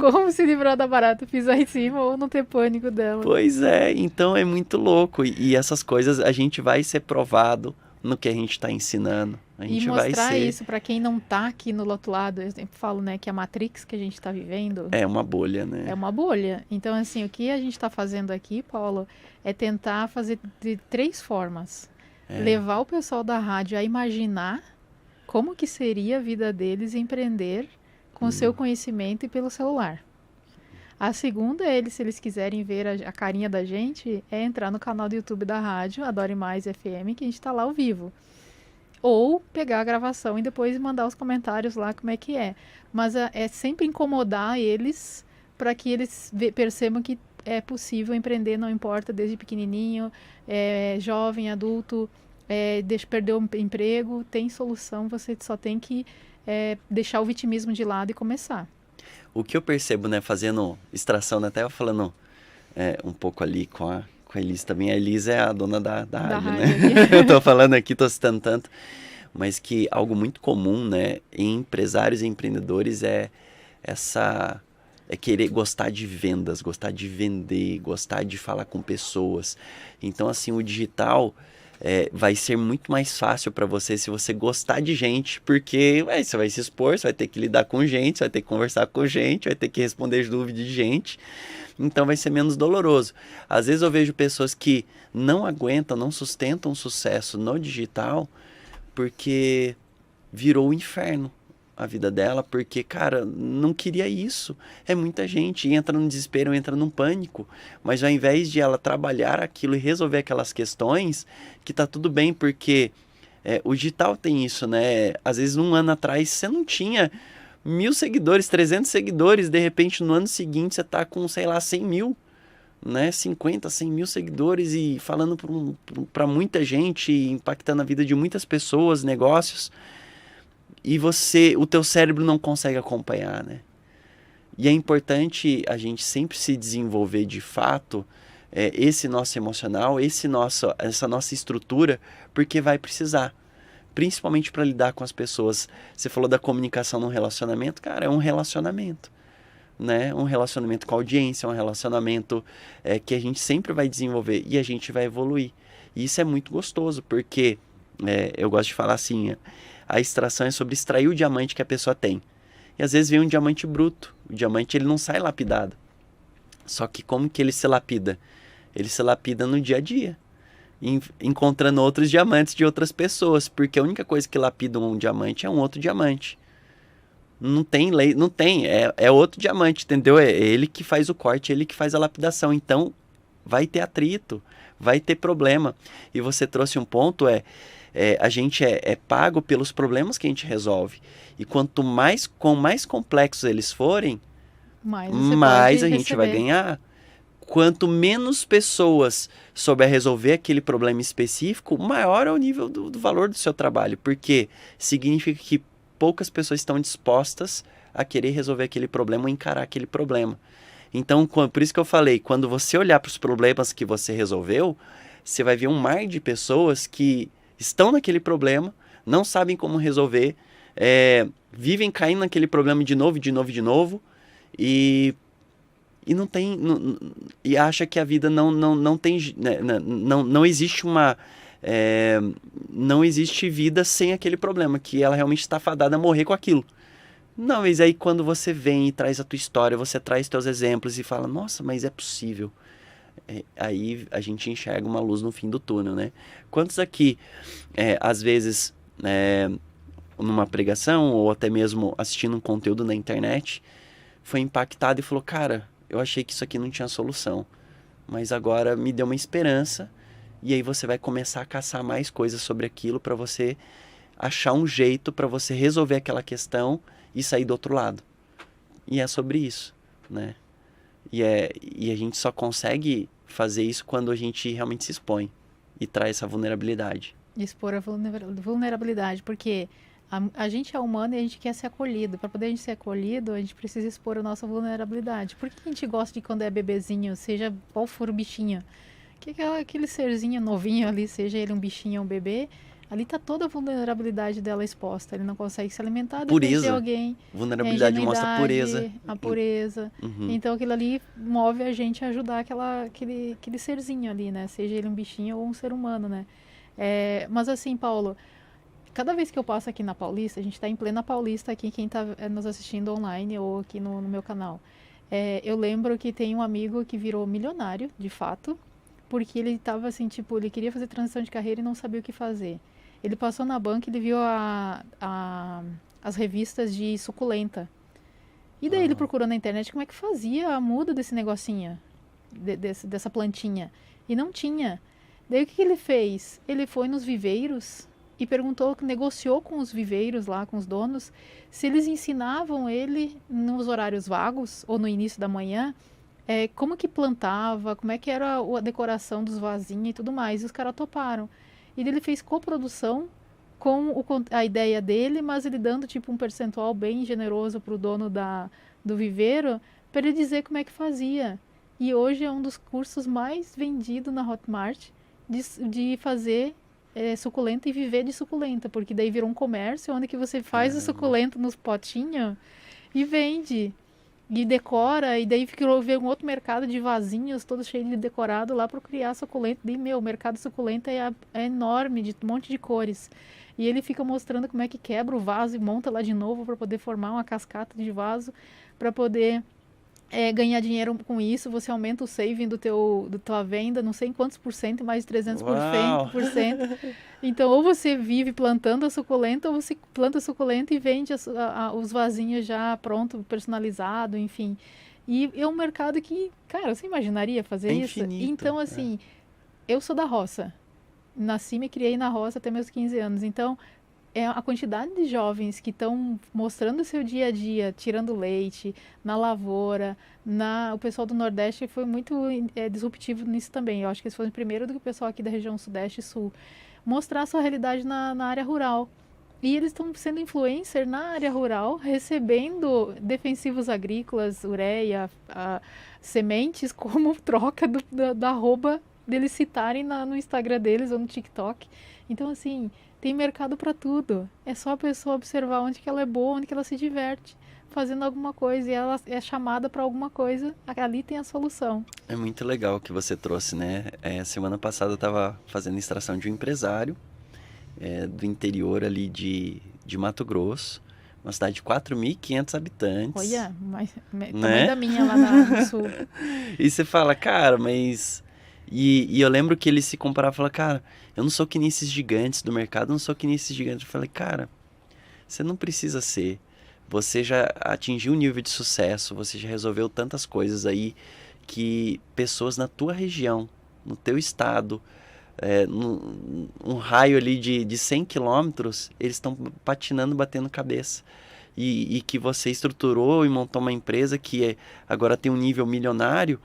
A: Como se livrar da barata, pisar em cima ou não ter pânico dela.
B: Pois é, então é muito louco. E essas coisas a gente vai ser provado no que a gente está ensinando. A gente
A: E mostrar
B: vai ser...
A: isso para quem não tá aqui no outro lado. Eu sempre falo, né, que a Matrix que a gente tá vivendo
B: é uma bolha, né?
A: é uma bolha. Então, assim, o que a gente tá fazendo aqui, Paulo, é tentar fazer de 3 formas. Levar o pessoal da rádio a imaginar como que seria a vida deles empreender com o seu conhecimento e pelo celular. A segunda, se eles quiserem ver a carinha da gente, é entrar no canal do YouTube da rádio, Adore Mais FM, que a gente tá lá ao vivo. Ou pegar a gravação e depois mandar os comentários lá como é que é. Mas é sempre incomodar eles para que eles percebam que é possível empreender, não importa, desde pequenininho, jovem, adulto, deixa perder o emprego, tem solução, você só tem que deixar o vitimismo de lado e começar.
B: O que eu percebo, né, fazendo extração, né, até eu falando um pouco ali com a Elis também. A Elis é a dona da rádio, né? Eu tô falando aqui, tô citando tanto. Mas que algo muito comum, né, em empresários e empreendedores é querer gostar de vendas, gostar de vender, gostar de falar com pessoas. Então, assim, o digital vai ser muito mais fácil para você se você gostar de gente, porque você vai se expor, você vai ter que lidar com gente, você vai ter que conversar com gente, vai ter que responder as dúvidas de gente. Então vai ser menos doloroso. Às vezes eu vejo pessoas que não aguentam, não sustentam sucesso no digital porque virou o inferno a vida dela, porque, cara, não queria isso. É muita gente, entra no desespero, entra num pânico, mas ao invés de ela trabalhar aquilo e resolver aquelas questões, que tá tudo bem, porque o digital tem isso, né? Às vezes 1 ano atrás você não tinha 1.000 seguidores, 300 seguidores, de repente no ano seguinte você tá com, sei lá, 100 mil, né? 50, 100 mil seguidores e falando para muita gente, impactando a vida de muitas pessoas, negócios. E o teu cérebro não consegue acompanhar, né? E é importante a gente sempre se desenvolver de fato, esse nosso emocional, essa nossa estrutura, porque vai precisar. Principalmente para lidar com as pessoas. Você falou da comunicação num relacionamento, cara, é um relacionamento. né, um relacionamento com a audiência, um relacionamento que a gente sempre vai desenvolver e a gente vai evoluir. E isso é muito gostoso, porque eu gosto de falar assim, a extração é sobre extrair o diamante que a pessoa tem. E às vezes vem um diamante bruto, o diamante ele não sai lapidado. Só que como que ele se lapida? Ele se lapida no dia a dia, encontrando outros diamantes de outras pessoas, porque a única coisa que lapida um diamante é um outro diamante. Não tem lei, não tem, é outro diamante, entendeu? É ele que faz o corte, ele que faz a lapidação. Então, vai ter atrito, vai ter problema. E você trouxe um ponto, a gente é pago pelos problemas que a gente resolve. E quanto mais complexos eles forem, mais a gente vai ganhar. Quanto menos pessoas souber resolver aquele problema específico, maior é o nível do valor do seu trabalho. Porque significa que poucas pessoas estão dispostas a querer resolver aquele problema ou encarar aquele problema. Então, por isso que eu falei, quando você olhar para os problemas que você resolveu, você vai ver um mar de pessoas que estão naquele problema, não sabem como resolver, vivem caindo naquele problema de novo, e não tem, e acha que a vida não tem, né, não existe não existe vida sem aquele problema, que ela realmente está fadada a morrer com aquilo. Não, mas aí quando você vem e traz a tua história, você traz teus exemplos e fala, nossa, mas é possível. Aí a gente enxerga uma luz no fim do túnel, né? Quantos aqui, às vezes, numa pregação ou até mesmo assistindo um conteúdo na internet, foi impactado e falou, cara, eu achei que isso aqui não tinha solução, mas agora me deu uma esperança, e aí você vai começar a caçar mais coisas sobre aquilo para você achar um jeito para você resolver aquela questão e sair do outro lado. E é sobre isso, né? E a gente só consegue fazer isso quando a gente realmente se expõe e traz essa vulnerabilidade.
A: Expor a vulnerabilidade, porque a gente é humano e a gente quer ser acolhido. Para poder a gente ser acolhido, a gente precisa expor a nossa vulnerabilidade. Por que a gente gosta de quando é bebezinho, seja qual for o bichinho? Que aquele serzinho novinho ali, seja ele um bichinho ou um bebê, ali tá toda a vulnerabilidade dela exposta. Ele não consegue se alimentar, depende de alguém.
B: Vulnerabilidade mostra pureza.
A: A pureza.
B: Uhum.
A: Então aquilo ali move a gente a ajudar aquele serzinho ali, né? Seja ele um bichinho ou um ser humano, né? Mas assim, Paulo, cada vez que eu passo aqui na Paulista, a gente está em plena Paulista aqui, quem está nos assistindo online ou aqui no meu canal. Eu lembro que tem um amigo que virou milionário, de fato, porque ele estava assim, tipo, ele queria fazer transição de carreira e não sabia o que fazer. Ele passou na banca e ele viu as revistas de suculenta. E daí ele procurou na internet como é que fazia a muda desse negocinho, dessa plantinha. E não tinha. Daí o que ele fez? Ele foi nos viveiros e perguntou, negociou com os viveiros lá, com os donos, se eles ensinavam ele nos horários vagos ou no início da manhã, como que plantava, como é que era a decoração dos vasinhos e tudo mais. E os caras toparam. E ele fez coprodução com a ideia dele, mas ele dando tipo um percentual bem generoso para o dono do viveiro, para ele dizer como é que fazia. E hoje é um dos cursos mais vendidos na Hotmart de fazer suculenta e viver de suculenta, porque daí virou um comércio onde que você faz a suculenta nos potinhos e vende. E decora, e daí veio um outro mercado de vasinhos, todo cheio de decorado lá para criar suculenta. E, o mercado suculenta é enorme, de um monte de cores. E ele fica mostrando como é que quebra o vaso e monta lá de novo para poder formar uma cascata de vaso, para poder ganhar dinheiro com isso. Você aumenta o saving da tua venda, não sei em quantos por cento, mais de 300%. Então, ou você vive plantando a suculenta, ou você planta a suculenta e vende os vasinhos já pronto, personalizado, enfim. E é um mercado que, cara, você imaginaria fazer isso?
B: Infinito,
A: então, assim, eu sou da roça. Nasci e me criei na roça até meus 15 anos. Então, a quantidade de jovens que estão mostrando o seu dia a dia, tirando leite, na lavoura, o pessoal do Nordeste foi muito disruptivo nisso também. Eu acho que eles foram primeiro do que o pessoal aqui da região Sudeste e Sul. Mostrar a sua realidade na área rural. E eles estão sendo influencer na área rural, recebendo defensivos agrícolas, ureia, sementes, como troca da arroba deles citarem no Instagram deles ou no TikTok. Então, assim, tem mercado para tudo. É só a pessoa observar onde que ela é boa, onde que ela se diverte. fazendo alguma coisa e ela é chamada para alguma coisa, ali tem a solução.
B: É muito legal o que você trouxe, né? Semana passada eu estava fazendo extração de um empresário do interior ali de Mato Grosso, uma cidade de 4.500 habitantes.
A: Olha,
B: né?
A: tamanho da minha lá no sul.
B: E você fala, cara, mas... E eu lembro que ele se comparava e falava, cara, eu não sou que nem esses gigantes do mercado, eu não sou que nem esses gigantes. Eu falei, cara, você não precisa ser. Você já atingiu um nível de sucesso, você já resolveu tantas coisas aí que pessoas na tua região, no teu estado, um raio ali de 100 quilômetros, eles estão patinando, batendo cabeça. E que você estruturou e montou uma empresa que agora tem um nível milionário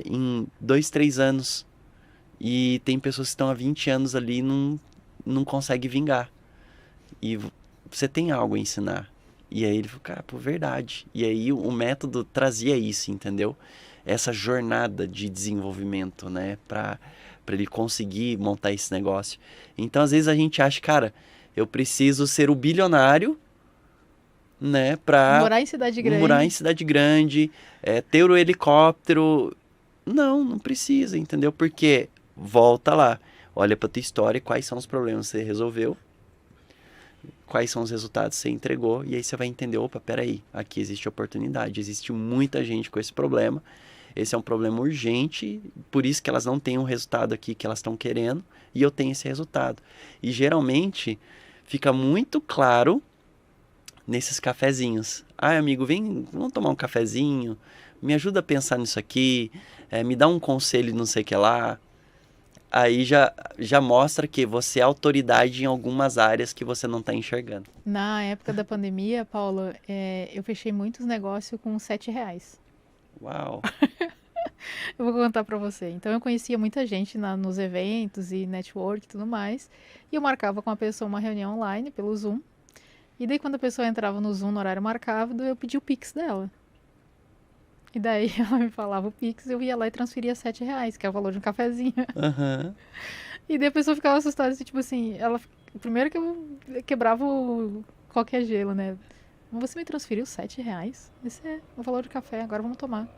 B: em 2, 3 anos. E tem pessoas que estão há 20 anos ali e não conseguem vingar. E você tem algo a ensinar. E aí ele falou, cara, pô, verdade. E aí o método trazia isso, entendeu? Essa jornada de desenvolvimento, né? Pra ele conseguir montar esse negócio. Então, às vezes a gente acha, cara, eu preciso ser o bilionário, né? Pra
A: Morar em cidade grande.
B: morar em cidade grande, ter o helicóptero. Não precisa, entendeu? Porque, volta lá, olha pra tua história, quais são os problemas que você resolveu, quais são os resultados que você entregou, e aí você vai entender, opa, peraí, aqui existe oportunidade, existe muita gente com esse problema, esse é um problema urgente, por isso que elas não têm o resultado aqui que elas estão querendo, e eu tenho esse resultado. E geralmente fica muito claro nesses cafezinhos. Ah, amigo, vem, vamos tomar um cafezinho, me ajuda a pensar nisso aqui, me dá um conselho não sei o que lá. Aí já mostra que você é autoridade em algumas áreas que você não está enxergando.
A: Na época da pandemia, Paulo, eu fechei muitos negócios com R$7.
B: Uau!
A: Eu vou contar pra você. Então, eu conhecia muita gente nos eventos e network e tudo mais. E eu marcava com a pessoa uma reunião online pelo Zoom. E daí, quando a pessoa entrava no Zoom no horário marcado, eu pedia o Pix dela. E daí, ela me falava o Pix, eu ia lá e transferia R$7, que é o valor de um cafezinho.
B: Uhum.
A: E daí a pessoa ficava assustada, assim, tipo assim, primeiro que eu quebrava qualquer gelo, né? Você me transferiu R$7? Esse é o valor de café, agora vamos tomar.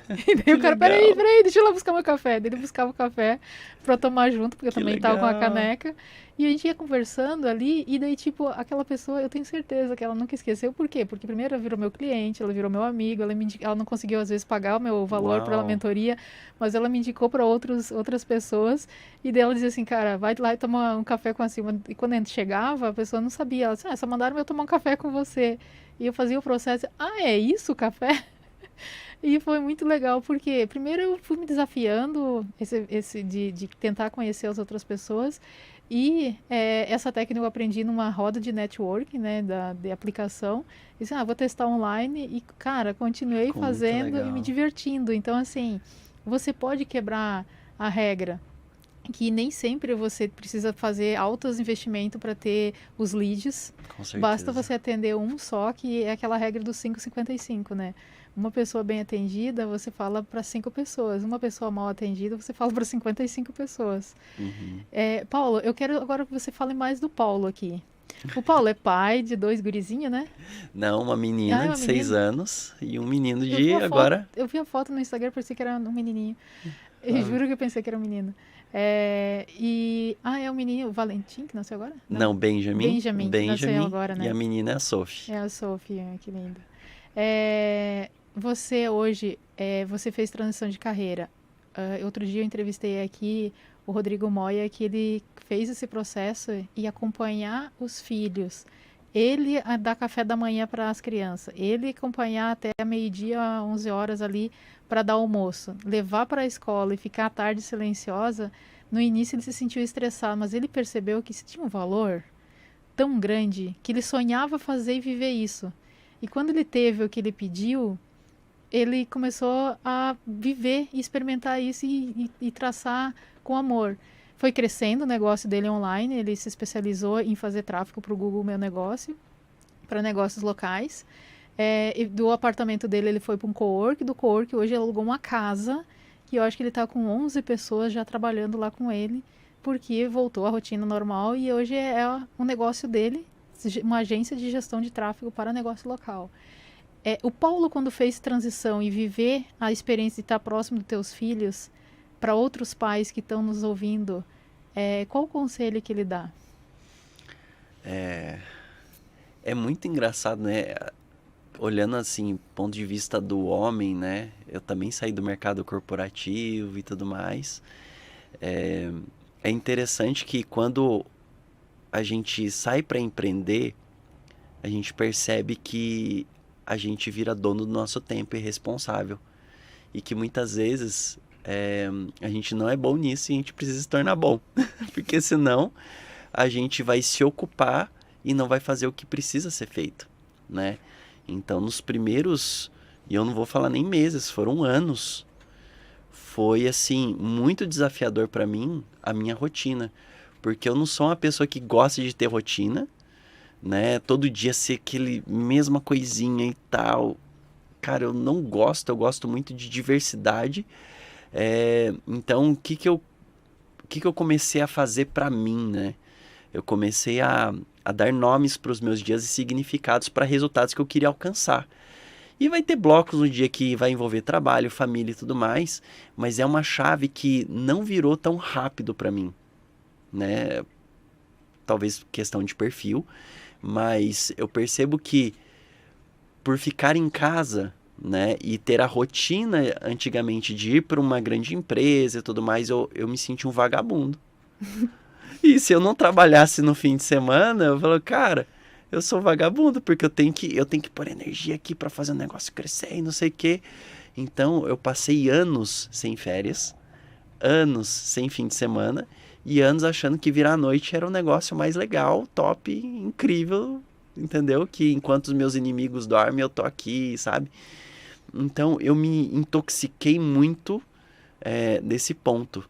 A: E daí o cara, peraí, deixa eu lá buscar meu café. Daí ele buscava o café pra tomar junto, porque eu também tava com a caneca. E a gente ia conversando ali, e daí, tipo, aquela pessoa, eu tenho certeza que ela nunca esqueceu. Por quê? Porque primeiro ela virou meu cliente, ela virou meu amigo, ela não conseguiu, às vezes, pagar o meu valor pela mentoria, mas ela me indicou pra outras pessoas. E daí ela dizia assim, cara, vai lá e toma um café com a Silma. E quando a gente chegava, a pessoa não sabia. Ela disse, só mandaram eu tomar um café com você. E eu fazia o processo, é isso o café? E foi muito legal, porque primeiro eu fui me desafiando de tentar conhecer as outras pessoas. E essa técnica eu aprendi numa roda de networking, né, de aplicação. E disse, vou testar online. E, cara, continuei fazendo e me divertindo. Então, assim, você pode quebrar a regra, que nem sempre você precisa fazer altos investimentos para ter os leads.
B: Com certeza.
A: Basta você atender um só, que é aquela regra dos 5,55, né? Uma pessoa bem atendida, você fala para 5 pessoas. Uma pessoa mal atendida, você fala para 55 pessoas.
B: Uhum.
A: Paulo, eu quero agora que você fale mais do Paulo aqui. O Paulo é pai de 2 gurizinhos, né?
B: Não, uma menina de 6 anos e um menino
A: Eu vi a foto no Instagram, pensei que era um menininho. Eu juro que eu pensei que era um menino. É o menino, o Valentim, que nasceu agora?
B: Não, Benjamin.
A: Que nasceu agora, né?
B: E a menina é a Sophie.
A: É a Sophie, que linda. Você hoje, você fez transição de carreira. Outro dia eu entrevistei aqui o Rodrigo Moya, que ele fez esse processo e acompanhar os filhos. Ele dar café da manhã para as crianças. Ele acompanhar até meio-dia, 11 horas ali, para dar almoço. Levar para a escola e ficar à tarde silenciosa. No início ele se sentiu estressado, mas ele percebeu que isso tinha um valor tão grande que ele sonhava fazer e viver isso. E quando ele teve o que ele pediu, ele começou a viver e experimentar isso e traçar com amor. Foi crescendo o negócio dele online, ele se especializou em fazer tráfego para o Google Meu Negócio, para negócios locais. E do apartamento dele ele foi para um cowork, do cowork hoje ele alugou uma casa, que eu acho que ele está com 11 pessoas já trabalhando lá com ele, porque voltou à rotina normal e hoje é um negócio dele, uma agência de gestão de tráfego para negócio local. O Paulo, quando fez transição e viver a experiência de estar próximo dos teus filhos, para outros pais que estão nos ouvindo, qual o conselho que ele dá?
B: É muito engraçado, né? Olhando assim, ponto de vista do homem, né? Eu também saí do mercado corporativo e tudo mais. É interessante que quando a gente sai para empreender, a gente percebe que a gente vira dono do nosso tempo e responsável. E que muitas vezes a gente não é bom nisso e a gente precisa se tornar bom. Porque senão a gente vai se ocupar e não vai fazer o que precisa ser feito, né? Então, nos primeiros, e eu não vou falar nem meses, foram anos, foi assim, muito desafiador para mim a minha rotina. Porque eu não sou uma pessoa que gosta de ter rotina, né? Todo dia ser aquele mesma coisinha e tal. Cara, eu não gosto, eu gosto muito de diversidade. Então, o que eu comecei a fazer para mim, né? Eu comecei a dar nomes para os meus dias e significados para resultados que eu queria alcançar. E vai ter blocos no dia que vai envolver trabalho, família e tudo mais, mas é uma chave que não virou tão rápido para mim, né? Talvez questão de perfil, mas eu percebo que por ficar em casa, né, e ter a rotina antigamente de ir para uma grande empresa e tudo mais, eu me senti um vagabundo. E se eu não trabalhasse no fim de semana, eu falo, cara, eu sou vagabundo, porque eu tenho que pôr energia aqui para fazer o negócio crescer e não sei o quê. Então, eu passei anos sem férias, anos sem fim de semana, e anos achando que virar a noite era o negócio mais legal, top, incrível, entendeu? Que enquanto os meus inimigos dormem, eu tô aqui, sabe? Então, eu me intoxiquei muito desse ponto.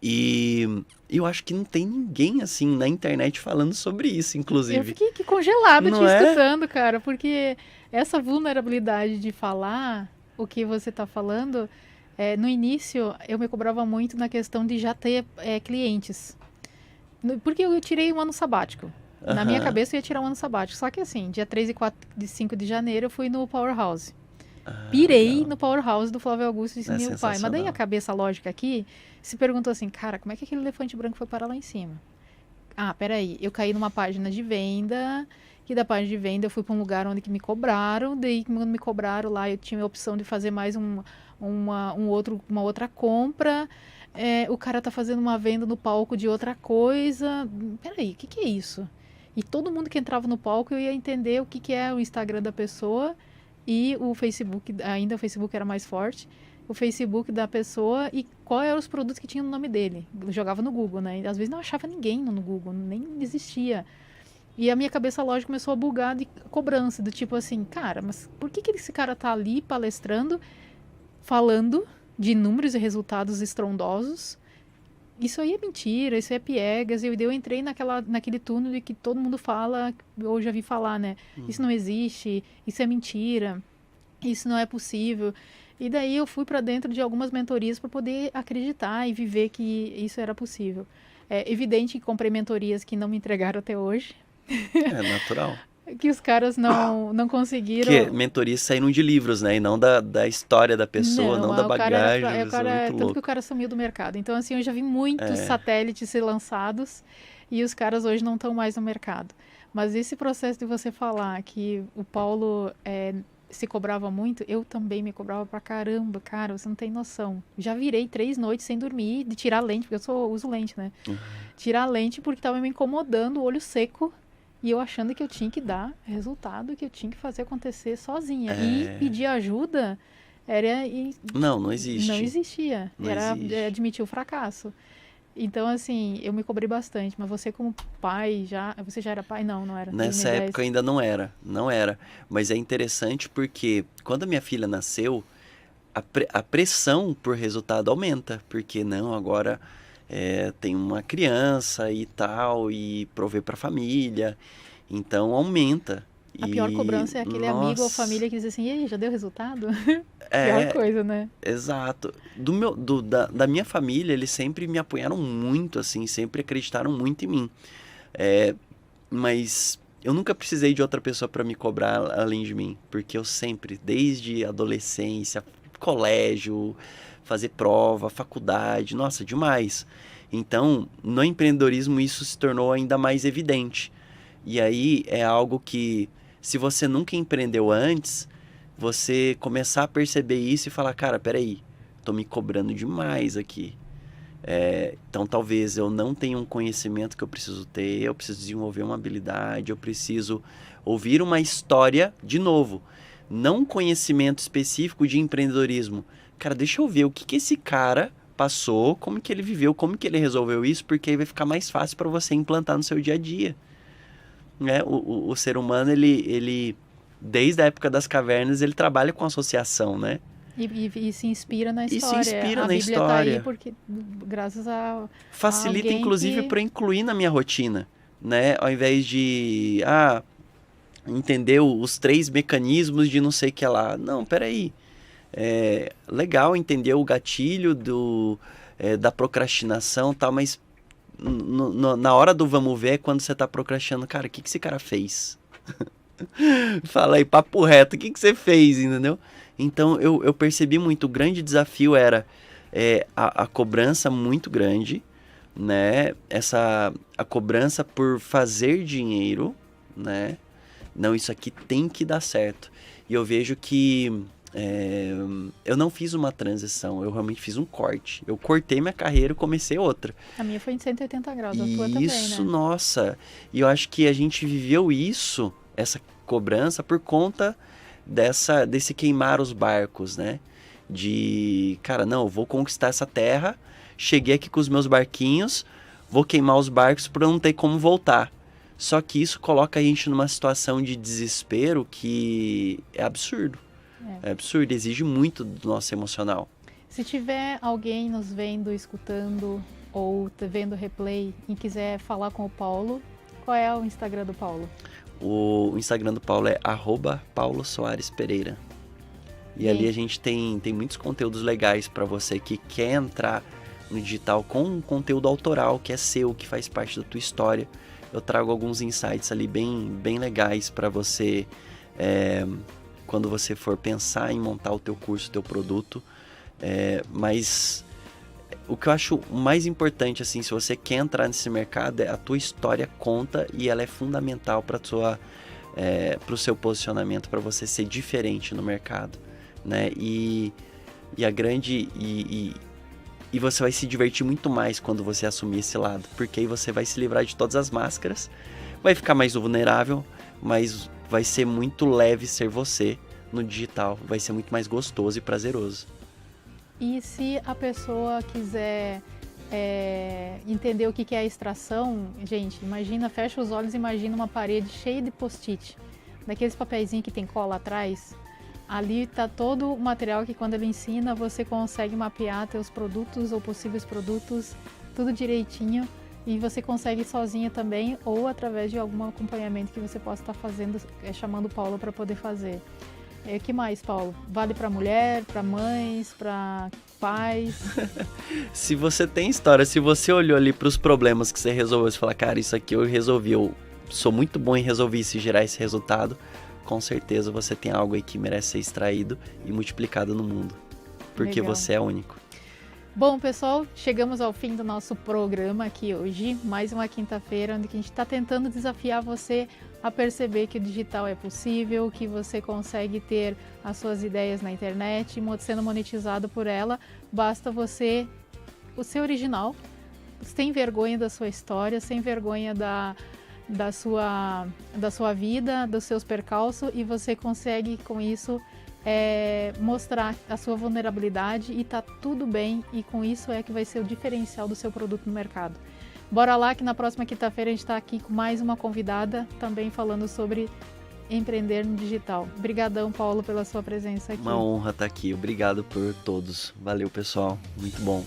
B: E eu acho que não tem ninguém, assim, na internet falando sobre isso, inclusive.
A: Eu fiquei aqui congelada te
B: Não é?
A: escutando, cara, porque essa vulnerabilidade de falar o que você tá falando, no início eu me cobrava muito na questão de já ter clientes. Porque eu tirei um ano sabático. Na minha
B: Aham.
A: cabeça eu ia tirar um ano sabático. Só que assim, dia 3 e 4 de 5 de janeiro eu fui no Powerhouse. Pirei
B: Legal.
A: no Powerhouse do Flávio Augusto e disse,
B: É
A: meu pai. Mas daí a
B: sensacional.
A: cabeça lógica aqui se perguntou assim, cara, como é que aquele elefante branco foi parar lá em cima? Ah, peraí, eu caí numa página de venda, que da página de venda eu fui para um lugar onde que me cobraram, daí quando me cobraram lá eu tinha a opção de fazer mais uma outra compra, o cara tá fazendo uma venda no palco de outra coisa, peraí, o que que é isso? E todo mundo que entrava no palco eu ia entender o que que é o Instagram da pessoa e o Facebook, ainda o Facebook era mais forte, o Facebook da pessoa e quais eram os produtos que tinham no nome dele. Eu jogava no Google, né? E às vezes não achava ninguém no Google, nem existia. E a minha cabeça lógica começou a bugar de cobrança, do tipo assim, cara, mas por que esse cara tá ali palestrando, falando de números e resultados estrondosos? Isso aí é mentira, isso aí é piegas. E eu entrei naquele túnel de que todo mundo fala, ou já vi falar, né? Isso não existe, isso é mentira, isso não é possível. E daí eu fui para dentro de algumas mentorias para poder acreditar e viver que isso era possível. É evidente que comprei mentorias que não me entregaram até hoje,
B: É natural.
A: que os caras não
B: Porque
A: conseguiram.
B: mentorias saíram de livros, né? E não da história da pessoa, não da
A: O cara era,
B: bagagem.
A: o
B: Isso é
A: cara,
B: muito
A: tanto que o
B: louco.
A: cara sumiu do mercado. Então assim, eu já vi muitos satélites ser lançados e os caras hoje não estão mais no mercado. Mas esse processo de você falar que o Paulo se cobrava muito, eu também me cobrava pra caramba, cara, você não tem noção. Já virei 3 noites sem dormir, de tirar a lente, porque eu uso lente, né? Tirar a lente porque tava me incomodando, o olho seco, e eu achando que eu tinha que dar resultado, que eu tinha que fazer acontecer sozinha. E pedir ajuda
B: Não, não
A: não
B: existe.
A: existia.
B: Não
A: Era
B: existe.
A: admitir o fracasso. Então, assim, eu me cobrei bastante. Mas você como pai, você já era pai? Não, não era.
B: Nessa época ainda não era, não era. Mas é interessante porque quando a minha filha nasceu, a pressão por resultado aumenta. Porque não, agora tem uma criança e tal, e prover para a família. Então aumenta.
A: A pior
B: E,
A: cobrança é aquele amigo ou
B: nossa,
A: família que diz assim, e aí, já deu resultado? Pior
B: é,
A: coisa, né?
B: exato. Da minha família, eles sempre me apoiaram muito, assim, sempre acreditaram muito em mim. É, mas eu nunca precisei de outra pessoa para me cobrar além de mim, porque eu sempre, desde adolescência, colégio, fazer prova, faculdade, nossa, demais. Então, no empreendedorismo isso se tornou ainda mais evidente. E aí é algo que, se você nunca empreendeu antes, você começar a perceber isso e falar, cara, peraí, tô me cobrando demais aqui. Então talvez eu não tenha um conhecimento que eu preciso ter, eu preciso desenvolver uma habilidade, eu preciso ouvir uma história de novo. Não um conhecimento específico de empreendedorismo. Cara, deixa eu ver o que esse cara passou, como que ele viveu, como que ele resolveu isso, porque aí vai ficar mais fácil para você implantar no seu dia a dia. Né? O ser humano, ele, desde a época das cavernas, ele trabalha com associação, né?
A: E se inspira na história.
B: E se inspira
A: a
B: na
A: Bíblia
B: história.
A: Tá aí porque, graças a
B: facilita,
A: alguém
B: inclusive,
A: que...
B: para incluir na minha rotina, né? Ao invés de, entender os 3 mecanismos de não sei o que lá. Não, peraí. É legal entender o gatilho da procrastinação e tal, mas na hora do vamos ver, quando você tá procrastinando, cara, o que esse cara fez? Fala aí, papo reto, o que você fez, entendeu? Então eu percebi muito, o grande desafio era a cobrança muito grande, né? A cobrança por fazer dinheiro, né? Não, isso aqui tem que dar certo. E eu vejo que eu não fiz uma transição, eu realmente fiz um corte. Eu cortei minha carreira e comecei outra.
A: A minha foi em 180 graus, a tua também,
B: Isso,
A: né?
B: nossa. E eu acho que a gente viveu isso, essa cobrança, por conta desse queimar os barcos, né? De, cara, não, eu vou conquistar essa terra, cheguei aqui com os meus barquinhos, vou queimar os barcos para não ter como voltar. Só que isso coloca a gente numa situação de desespero que é absurdo. É absurdo, exige muito do nosso emocional.
A: Se tiver alguém nos vendo, escutando ou vendo replay e quiser falar com o Paulo, qual é o Instagram do Paulo?
B: O Instagram do Paulo é @paulosoarespereira. E ali a gente tem muitos conteúdos legais para você que quer entrar no digital com um conteúdo autoral, que é seu, que faz parte da tua história. Eu trago alguns insights ali bem legais para você, quando você for pensar em montar o teu curso, o teu produto. Mas o que eu acho mais importante, assim, se você quer entrar nesse mercado, a tua história conta e ela é fundamental para o seu posicionamento, para você ser diferente no mercado, né? E você vai se divertir muito mais quando você assumir esse lado, porque aí você vai se livrar de todas as máscaras, vai ficar mais vulnerável, mas vai ser muito leve ser você no digital, vai ser muito mais gostoso e prazeroso.
A: E se a pessoa quiser entender o que é a extração, gente, imagina, fecha os olhos e imagina uma parede cheia de post-it, daqueles papeizinhos que tem cola atrás. Ali está todo o material que, quando ele ensina, você consegue mapear teus produtos ou possíveis produtos, tudo direitinho, e você consegue sozinha também ou através de algum acompanhamento que você possa estar fazendo, chamando o Paulo para poder fazer. O que mais, Paulo? Vale para mulher, para mães, para pais?
B: Se você tem história, se você olhou ali para os problemas que você resolveu, você fala, cara, isso aqui eu resolvi, eu sou muito bom em resolver isso e gerar esse resultado, com certeza você tem algo aí que merece ser extraído e multiplicado no mundo, porque
A: Legal.
B: você é único.
A: Bom, pessoal, chegamos ao fim do nosso programa aqui hoje, mais uma quinta-feira, onde a gente está tentando desafiar você a perceber que o digital é possível, que você consegue ter as suas ideias na internet, sendo monetizado por ela, basta você, o seu original, sem vergonha da sua história, sem vergonha da sua vida, dos seus percalços, e você consegue com isso mostrar a sua vulnerabilidade e tá tudo bem, e com isso que vai ser o diferencial do seu produto no mercado. Bora lá que na próxima quinta-feira a gente está aqui com mais uma convidada, também falando sobre empreender no digital. Obrigadão, Paulo, pela sua presença aqui.
B: Uma honra estar aqui, obrigado por todos. Valeu, pessoal, muito bom.